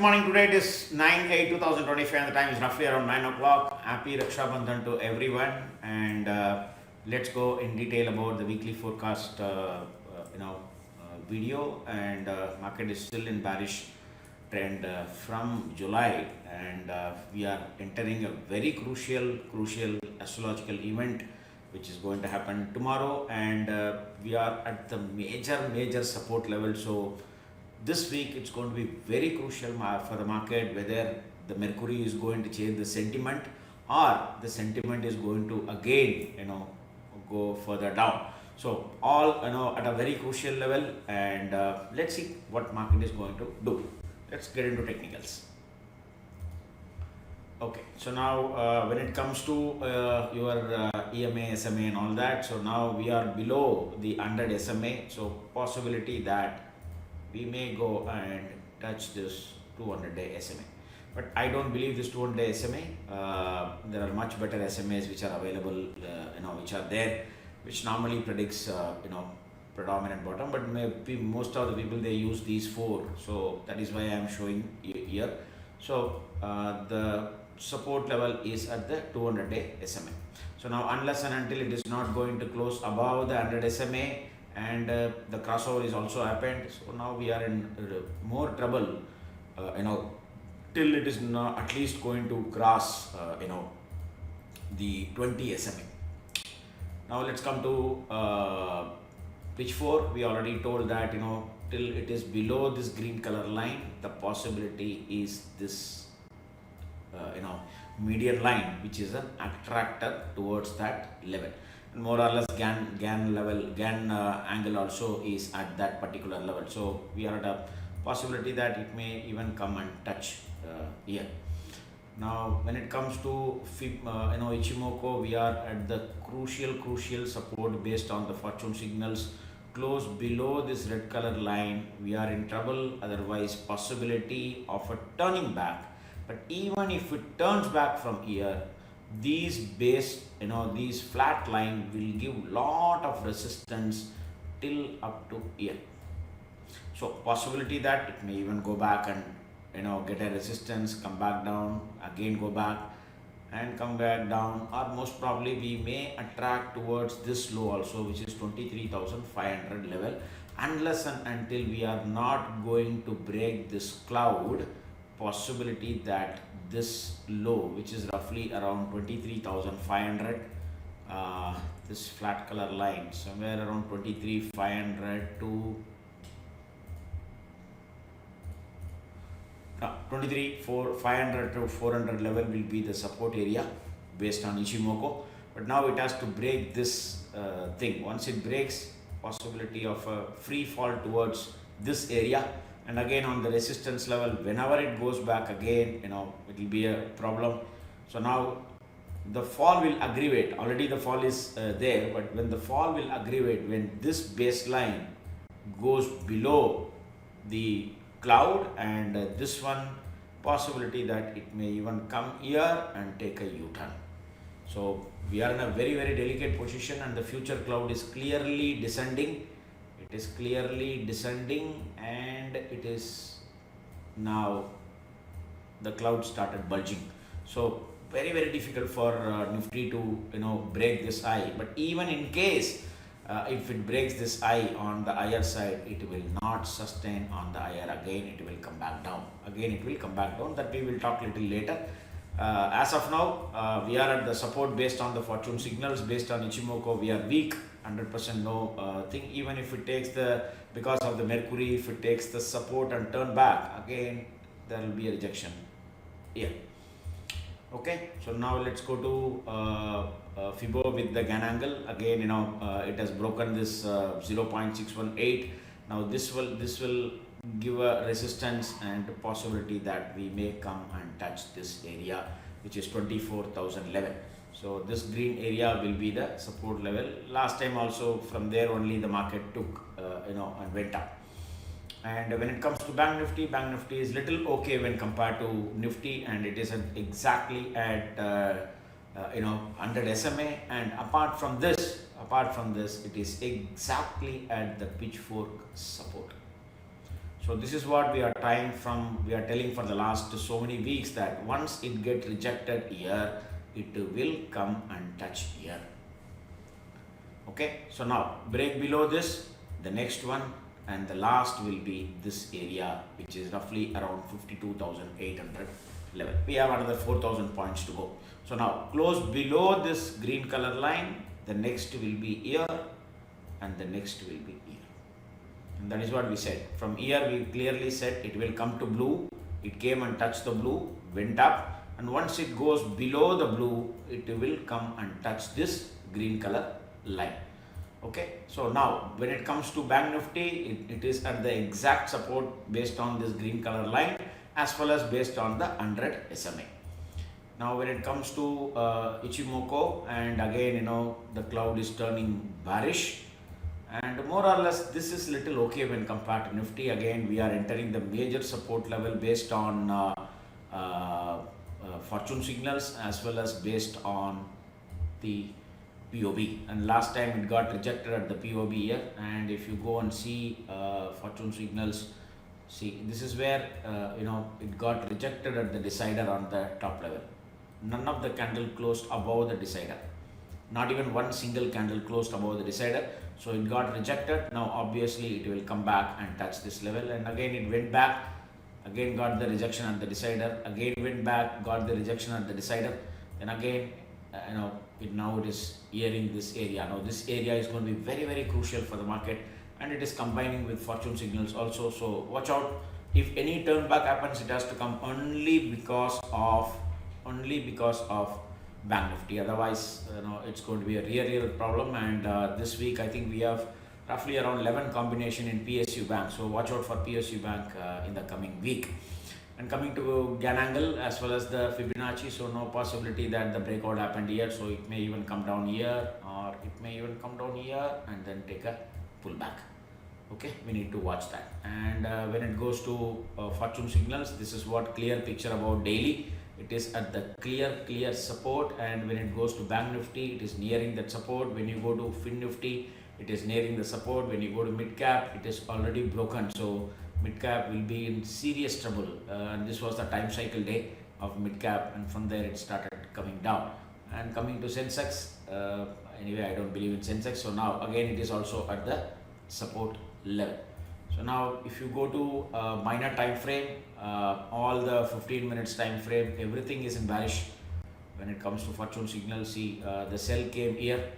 morning. Today it is 9/8/2025 and the time is roughly around 9 o'clock. Happy Raksha Bandhan to everyone. And let's go in detail about the weekly forecast video. And market is still in bearish trend from July. And we are entering a very crucial astrological event which is going to happen tomorrow. And we are at the major support level. So this week it's going to be very crucial for the market, whether the Mercury is going to change the sentiment or the sentiment is going to again go further down. So all at a very crucial level, and let's see what market is going to do. Let's get into technicals. Okay, so now when it comes to your EMA, SMA and all that, so now we are below the 100 SMA, so possibility that we may go and touch this 200-day SMA. But I don't believe this 200-day SMA. There are much better SMAs which are available, which are there, which normally predicts, predominant bottom. But maybe most of the people, they use these four. So that is why I am showing here. So the support level is at the 200-day SMA. So now unless and until it is not going to close above the 100 SMA, and the crossover is also happened, so now we are in more trouble, till it is not at least going to cross, the 20 SMA. Now let's come to pitch 4. We already told that, till it is below this green color line, the possibility is this, median line, which is an attractor towards that level. More or less GAN angle also is at that particular level. So we are at a possibility that it may even come and touch here. Now when it comes to Ichimoku, we are at the crucial support based on the fortune signals. Close below this red color line, we are in trouble. Otherwise, possibility of a turning back. But even if it turns back from here, these flat line will give lot of resistance till up to here. So possibility that it may even go back and get a resistance, come back down, again go back and come back down, or most probably we may attract towards this low also, which is 23,500 level, unless and until we are not going to break this cloud. Possibility that this low, which is roughly around 23,500, this flat color line, somewhere around 23,500 to 500 to 400 level will be the support area based on Ichimoku. But now it has to break this thing. Once it breaks, possibility of a free fall towards this area. And again on the resistance level, whenever it goes back again, it will be a problem. So now the fall will aggravate. Already the fall is there, but when the fall will aggravate, when this baseline goes below the cloud, and this one, possibility that it may even come here and take a U-turn. So we are in a very delicate position, and the future cloud is clearly descending. It is clearly descending, and it is now the cloud started bulging. So very difficult for Nifty to break this high. But even in case if it breaks this high on the higher side, it will not sustain on the higher. Again it will come back down. That we will talk little later. As of now, we are at the support based on the fortune signals. Based on Ichimoku, we are weak, 100% no thing. Even if it takes because of the Mercury, if it takes the support and turn back, again there will be a rejection here. Okay, so now let's go to Fibo with the GAN angle. Again, it has broken this 0.618. Now this will give a resistance and possibility that we may come and touch this area, which is 24,011. So this green area will be the support level. Last time also from there only the market took and went up. And when it comes to Bank Nifty is little okay when compared to Nifty, and it is exactly at 100 SMA. And apart from this, it is exactly at the pitchfork support. So this is what we are telling for the last so many weeks, that once it get rejected here, it will come and touch here. Okay, so now break below this, the next one, and the last will be this area, which is roughly around 52,800 level. We have another 4,000 points to go. So now close below this green color line, the next will be here, and the next will be here. And that is what we said. From here we clearly said it will come to blue. It came and touched the blue, went up, and once it goes below the blue, it will come and touch this green color line. Okay, so now when it comes to Bank Nifty, it is at the exact support based on this green color line, as well as based on the 100 SMA. Now when it comes to Ichimoku, and again the cloud is turning bearish, and more or less this is little okay when compared to Nifty. Again we are entering the major support level based on fortune signals, as well as based on the POB, and last time it got rejected at the POB here. And if you go and see fortune signals, see this is where it got rejected at the decider on the top level. None of the candle closed above the decider, not even one single candle closed above the decider, so it got rejected. Now obviously it will come back and touch this level, and again it went back, again got the rejection at the decider, again went back, got the rejection at the decider, then again now it is nearing this area. Now this area is going to be very, very crucial for the market, and it is combining with fortune signals also. So watch out. If any turn back happens, it has to come only because of Bank Nifty. Otherwise, it's going to be a real problem. And this week, I think we have roughly around 11 combination in PSU Bank. So watch out for PSU Bank in the coming week. And coming to Gann angle as well as the Fibonacci, so no possibility that the breakout happened here. So it may even come down here, or it may even come down here and then take a pullback. Okay, we need to watch that. And when it goes to fortune signals, this is what clear picture about daily. It is at the clear support, and when it goes to Bank Nifty, it is nearing that support. When you go to Fin Nifty, it is nearing the support. When you go to mid cap, it is already broken. So mid cap will be in serious trouble, and this was the time cycle day of mid cap, and from there it started coming down. And coming to Sensex, anyway I don't believe in Sensex, so now again it is also at the support level. So now if you go to minor time frame, all the 15 minutes time frame, everything is in bearish. When it comes to fortune signal, see the sell came here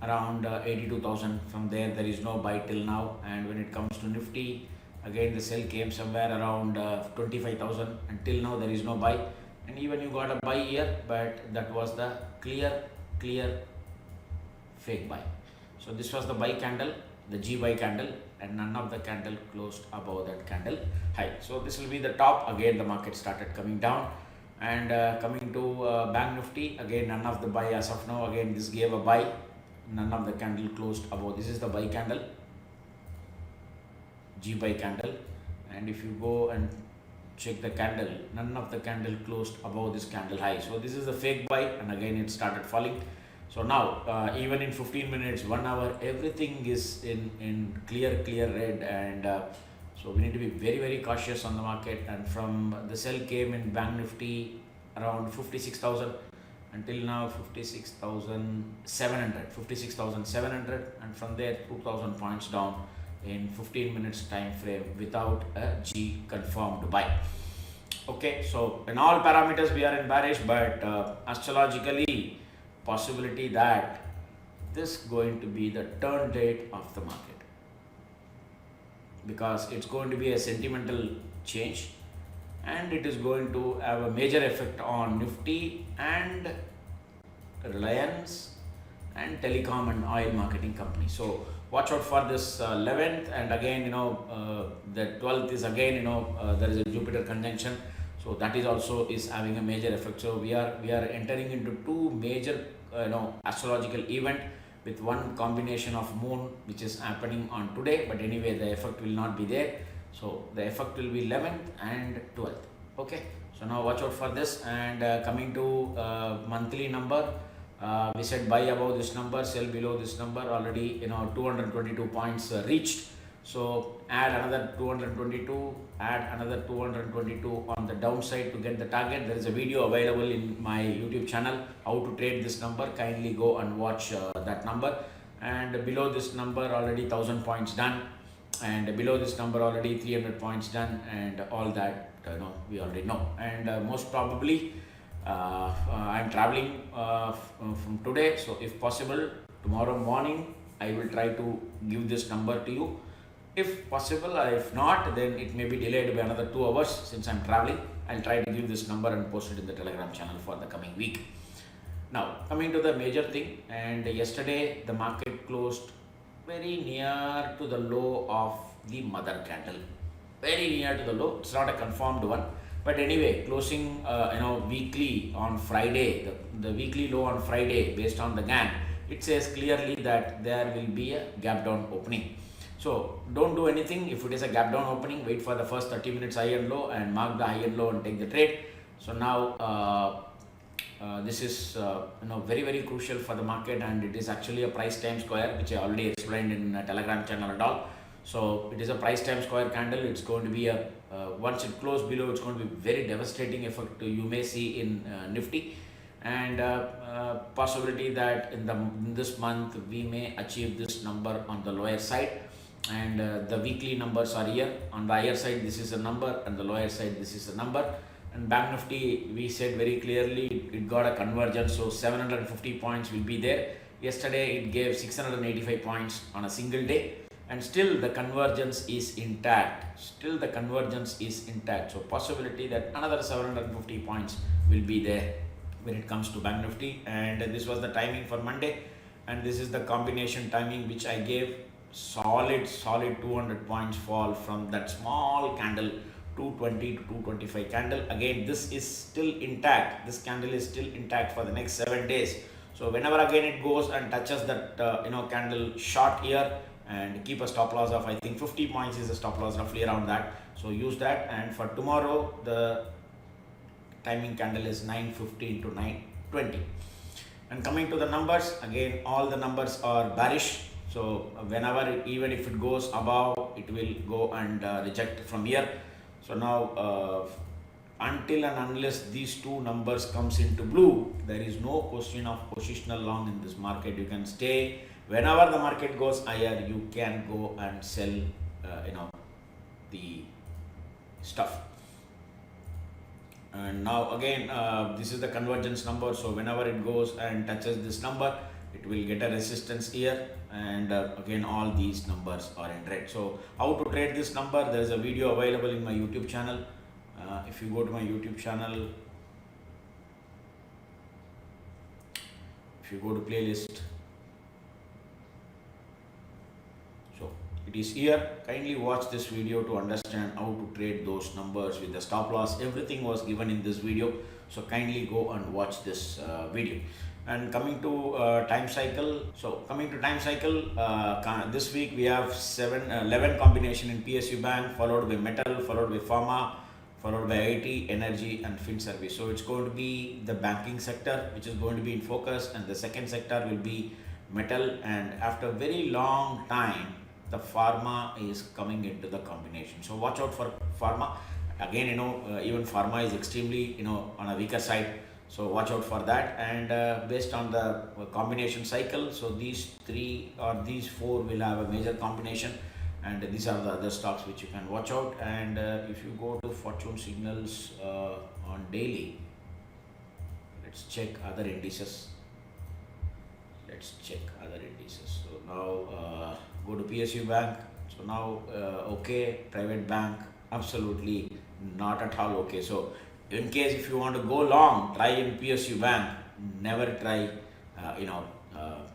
around 82,000. From there is no buy till now. And when it comes to Nifty, again the sell came somewhere around 25,000, until now there is no buy. And even you got a buy here, but that was the clear fake buy. So this was the buy candle, the G buy candle, and none of the candle closed above that candle high. So this will be the top. Again the market started coming down. And coming to Bank Nifty, again none of the buy as of now. Again this gave a buy, none of the candle closed above. This is the buy candle, G buy candle, and if you go and check the candle, none of the candle closed above this candle high. So this is the fake buy, and again it started falling. So now even in 15 minutes, 1 hour, everything is in clear red, and so we need to be very cautious on the market. And from the sell came in Bank Nifty around 56,000, until now 56,700, and from there 2,000 points down in 15 minutes time frame without a G confirmed buy. Okay, so in all parameters we are in bearish, but astrologically possibility that this going to be the turn date of the market, because it's going to be a sentimental change, and it is going to have a major effect on Nifty and Reliance and telecom and oil marketing company. So watch out for this 11th, and again the 12th is again there is a Jupiter conjunction, so that is also is having a major effect. So we are entering into two major astrological event with one combination of moon, which is happening on today, but anyway the effect will not be there. So the effect will be 11th and 12th. Okay, so now watch out for this. And coming to monthly number, we said buy above this number, sell below this number. Already 222 points reached. So add another 222, add another 222 on the downside to get the target. There is a video available in my YouTube channel how to trade this number. Kindly go and watch that number. And below this number already 1000 points done, and below this number already 300 points done, and all that we already know. And most probably I'm traveling from today, so if possible tomorrow morning I will try to give this number to you if possible. If not, then it may be delayed by another 2 hours since I'm traveling. I'll try to give this number and post it in the Telegram channel for the coming week. Now, coming to the major thing, and yesterday the market closed very near to the low of the mother candle. Very near to the low. It's not a confirmed one. But anyway, closing weekly on Friday, the weekly low on Friday based on the GAN, it says clearly that there will be a gap down opening. So don't do anything. If it is a gap down opening, wait for the first 30 minutes high and low and mark the high and low and take the trade. So now this is very, very crucial for the market, and it is actually a price time square, which I already explained in a Telegram channel and all. So it is a price time square candle. It's going to be a once it closes below, it's going to be very devastating effect you may see in Nifty, and possibility that in this month we may achieve this number on the lower side. And the weekly numbers are here. On the higher side this is a number, and the lower side this is a number. And Bank Nifty, we said very clearly it got a convergence, so 750 points will be there. Yesterday it gave 685 points on a single day, and still the convergence is intact. Still the convergence is intact. So possibility that another 750 points will be there when it comes to Bank Nifty. And this was the timing for Monday, and this is the combination timing which I gave. Solid 200 points fall from that small candle, 220 to 225 candle. Again, this is still intact. This candle is still intact for the next 7 days. So whenever again it goes and touches that candle short here, and keep a stop loss of, I think 50 points is a stop loss, roughly around that. So use that. And for tomorrow the timing candle is 9:15 to 9:20. And coming to the numbers, again all the numbers are bearish. So whenever, even if it goes above, it will go and reject from here. So now until and unless these two numbers comes into blue, there is no question of positional long in this market. You can stay. Whenever the market goes higher, you can go and sell the stuff. And now again this is the convergence number. So whenever it goes and touches this number, it will get a resistance here, and again all these numbers are in red. So how to trade this number, there is a video available in my YouTube channel. If you go to my YouTube channel, if you go to playlist, so it is here. Kindly watch this video to understand how to trade those numbers with the stop loss. Everything was given in this video, so kindly go and watch this video. And coming to time cycle, so coming to time cycle, this week we have 11 combination in PSU Bank, followed by metal, followed by pharma, followed by IT, energy, and fin service. So it's going to be the banking sector which is going to be in focus, and the second sector will be metal. And after a very long time, the pharma is coming into the combination. So watch out for pharma. Again, even pharma is extremely on a weaker side. So watch out for that. And based on the combination cycle, so these 3 or these 4 will have a major combination, and these are the other stocks which you can watch out. And if you go to fortune signals on daily, let's check other indices. So now go to PSU Bank. So now okay, private bank, absolutely not at all okay. So in case if you want to go long, try in PSU Bank, never try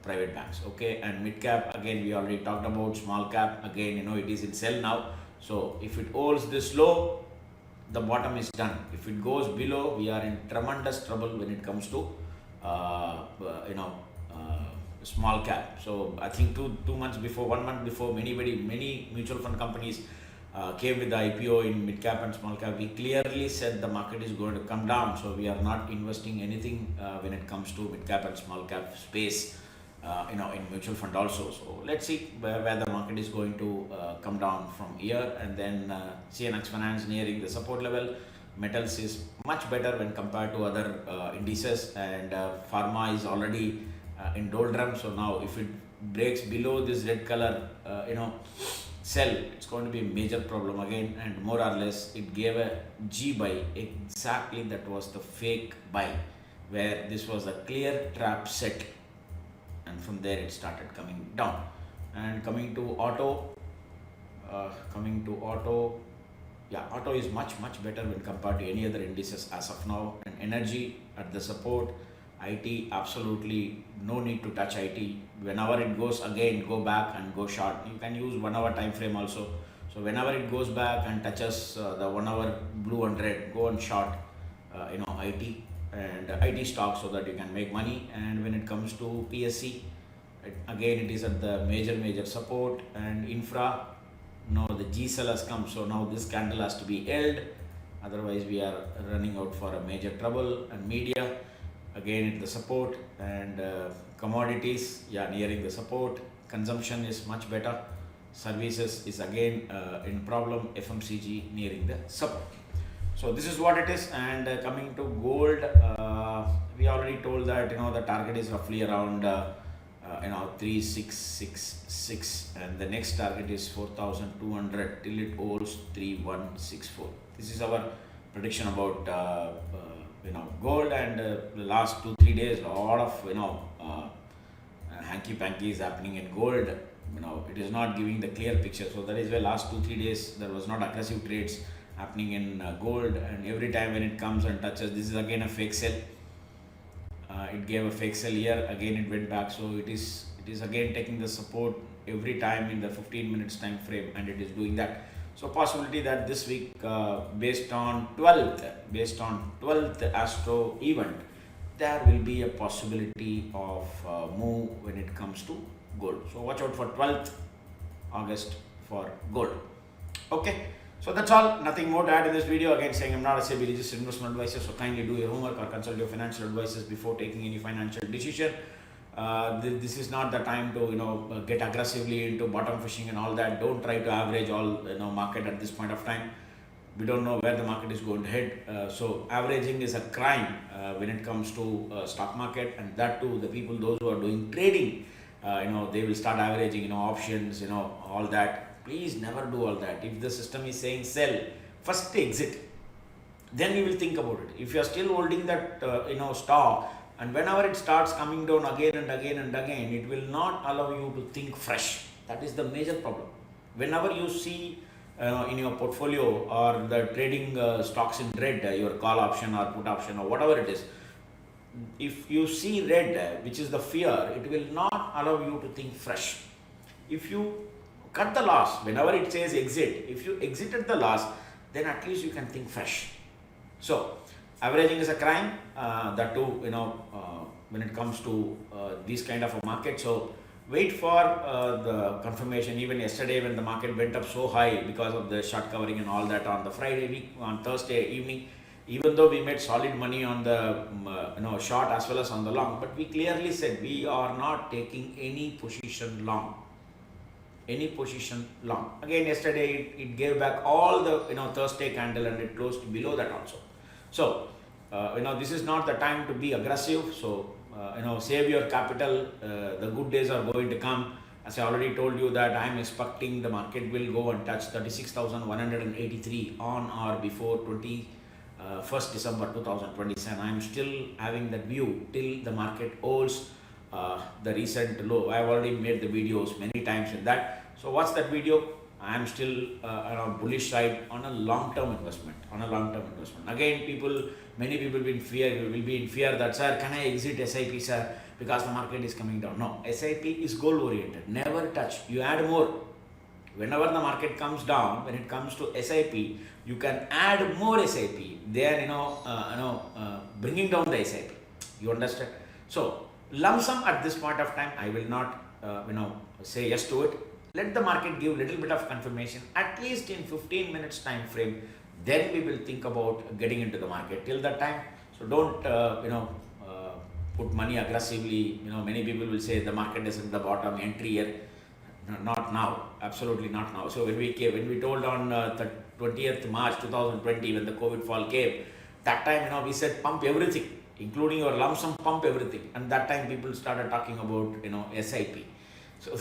private banks. Okay, and mid cap, again we already talked about. Small cap, again it is in sell now. So if it holds this low, the bottom is done. If it goes below, we are in tremendous trouble when it comes to small cap. So I think 2 months before, 1 month before, many mutual fund companies came with the IPO in mid cap and small cap. We clearly said the market is going to come down, so we are not investing anything when it comes to mid cap and small cap space. in mutual fund also. So let's see where the market is going to come down from here. And then CNX Finance nearing the support level. Metals is much better when compared to other indices, and pharma is already in doldrum. So now if it breaks below this red color sell, it's going to be a major problem again, and more or less it gave a G buy. Exactly, that was the fake buy, where this was a clear trap set, and from there it started coming down. And coming to auto, auto is much better when compared to any other indices as of now. And energy at the support. IT, absolutely no need to touch IT. Whenever it goes again, go back and go short. You can use 1 hour time frame also. So whenever it goes back and touches the 1 hour blue and red, go on short IT and IT stocks, so that you can make money. And when it comes to PSC, again it is at the major support. And infra, now the G cell has come, so now this candle has to be held, otherwise we are running out for a major trouble. And media, again at the support. And commodities, nearing the support. Consumption is much better. Services is again in problem. FMCG nearing the support. So this is what it is. And coming to gold, we already told that the target is roughly around 3666, and the next target is 4200 till it holds 3164. This is our prediction about gold. And the last 2-3 days, a lot of hanky panky is happening in gold. It is not giving the clear picture. So that is why last 2-3 days there was not aggressive trades happening in gold. And every time when it comes and touches, this is again a fake sell. It gave a fake sell here, again it went back. So it is again taking the support every time in the 15 minutes time frame, and it is doing that. So possibility that this week, based on 12th Astro event, there will be a possibility of move when it comes to gold. So watch out for 12th August for gold. Okay. So that's all, nothing more to add in this video. Again saying, I'm not a SEBI registered investment advisor, so kindly do your homework or consult your financial advisors before taking any financial decision. This is not the time to get aggressively into bottom fishing and all that. Don't try to average all market at this point of time. We don't know where the market is going to head. So averaging is a crime when it comes to stock market, and that too, the people, those who are doing trading, they will start averaging options, all that. Please never do all that. If the system is saying sell, first exit, then you will think about it. If you are still holding that stock, and whenever it starts coming down again and again, it will not allow you to think fresh. That is the major problem. Whenever you see in your portfolio or the trading stocks in red, your call option or put option or whatever it is, if you see red, which is the fear, it will not allow you to think fresh. If you cut the loss, whenever it says exit, if you exited the loss, then at least you can think fresh. So averaging is a crime, that too, when it comes to these kind of a market. So wait for the confirmation. Even yesterday when the market went up so high because of the short covering and all that on the Friday week, on Thursday evening, even though we made solid money on the short as well as on the long, but we clearly said we are not taking any position long. Again yesterday it gave back all the Thursday candle, and it closed below that also. So this is not the time to be aggressive. So save your capital. The good days are going to come. As I already told you that I am expecting the market will go and touch 36,183 on or before 21st December 2027. I am still having that view till the market holds the recent low. I have already made the videos many times in that. So what's that video? I am still on bullish side on a long-term investment. Again, many people will be in fear that, sir, can I exit SIP, sir, because the market is coming down? No, SIP is goal oriented. Never touch. You add more. Whenever the market comes down, when it comes to SIP, you can add more SIP. They are bringing down the SIP. You understand? So lump sum at this point of time, I will not say yes to it. Let the market give little bit of confirmation, at least in 15 minutes time frame. Then we will think about getting into the market. Till that time, so don't put money aggressively. Many people will say the market is at the bottom, entry here. No, not now, absolutely not now. So when we told on the 20th March 2020 when the COVID fall came, that time we said pump everything, including your lump sum, pump everything. And that time people started talking about SIP. So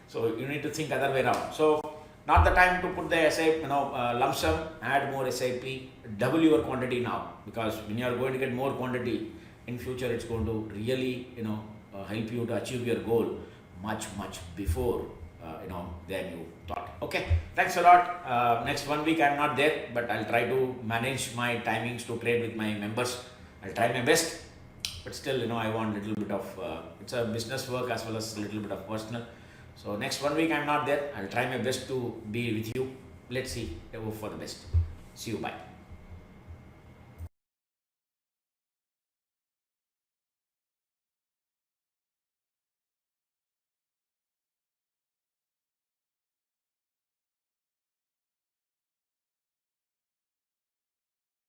so you need to think other way around. So not the time to put the SIP, lump sum, add more SIP, double your quantity now, because when you are going to get more quantity in future, it's going to really help you to achieve your goal much before than you thought. Okay, thanks a lot. Next 1 week I'm not there, but I'll try to manage my timings to trade with my members. I'll try my best, but still I want a little bit of it's a business work as well as a little bit of personal. So next 1 week I'm not there. I'll try my best to be with you. Let's see. I hope for the best. See you. Bye.